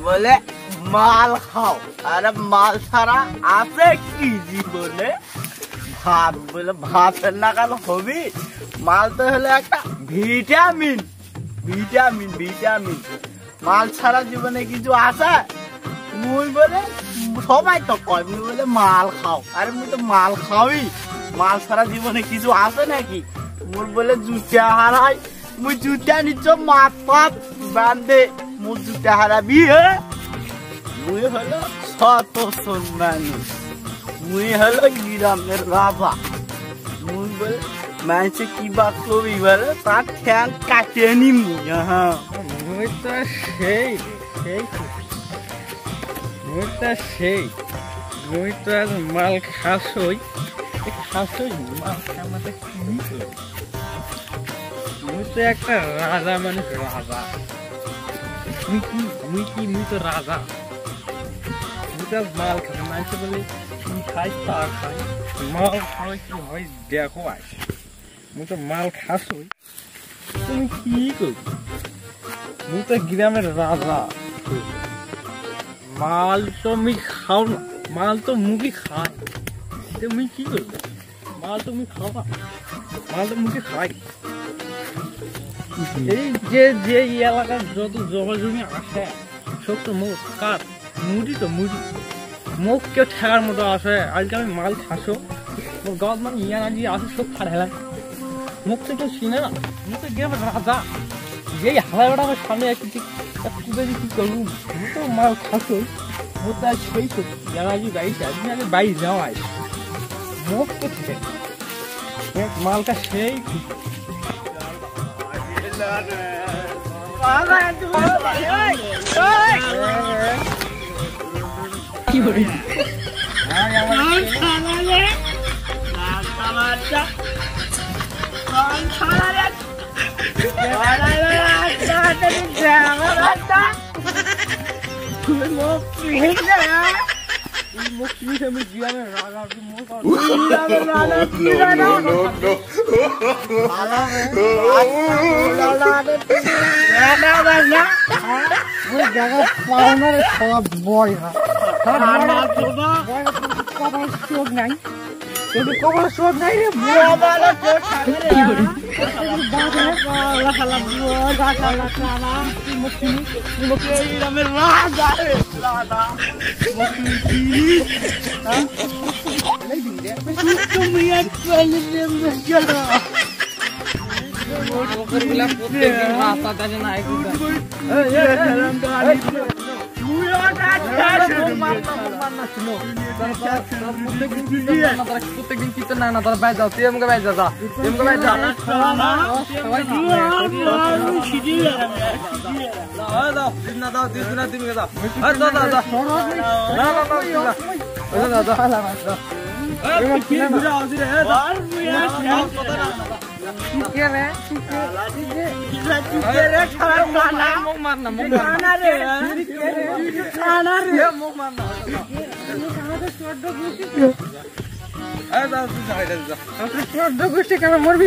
বলে মাল খাও, আরে মাল ছাড়া আছে কি জীবনে? ভাত বলে ভাতের নাগাল হবি, মাল তো হলো একটা ভিটামিন, ভিটামিন ভিটামিন। মাল ছাড়া জীবনে কিছু আছে? মুই বলে সবাই তো কয় মুই বলে মাল খাও, আরে মুই তো মাল খাওই, মাল ছাড়া জীবনে কিছু আছে নাকি? মুই বলে জুতা হারাই, মুই জুতা নিচ্ছ মাত পাত বান্ধে, মুই জুতা হারাবি হে? মুই হলো শত সম্মানী, মুই হলো গ্রামের রাজা। মুই বলে মানুষে কি বাদ করবি বলে তার ঠ্যাং কাটিয়ে নি মুই। হ্যাঁ মুই তো সেই সেই মুই তো সেই মুই তো আজ মাল খাসই খাসই মাল খামাতে কি মুই তো একটা রাজা, মানুষ রাজা। মুই তো রাজা। মুই তো মাল খাই, মানুষ বলে কি খাই তা খাই, মাল খাওয়াই কি হয় দেখো আজ। মুই তো মাল খাসই, তুমি কি করবি? মুই তো গ্রামের রাজা। মাল তো মুই খাও না, মাল তো মুখে খাই, তুমি কি করবে? মাল তো মুই খাও না, মাল তো মুখে খাই। এই যে যে এলাকার যত জমা জমি আসে সব তো মুখ কার মুড়ি, তো মুড়ি মুখ কেউ ঠেকার মতো আসে। আজকে আমি মাল খাসো, গাছ মানে ইয়ানা দিয়ে আসে সব খাড় হেলায়, মুখ তো কেউ চিনে না। মুখ তো গ্রামের রাজা, যেই হাওয়া ওটা আমার সামনে একটু কি করবো? আমি তো মাল খাসো, মুখ তো আজ সেই সত্যি ইয়ানাজি গাইছে, আজকে আগে বাইরে যাওয়া আছে মুখ তো ঠিক আছে, মালটা সেই কি করে সব বয় না চোখ নাই, কবর চোখ নাই রে প্রত্যেকদিন কি না না তারা বাইরে যাও, তুই আমাকে বাইরে যা, তুই আমাকে বাইরে যা। মরবি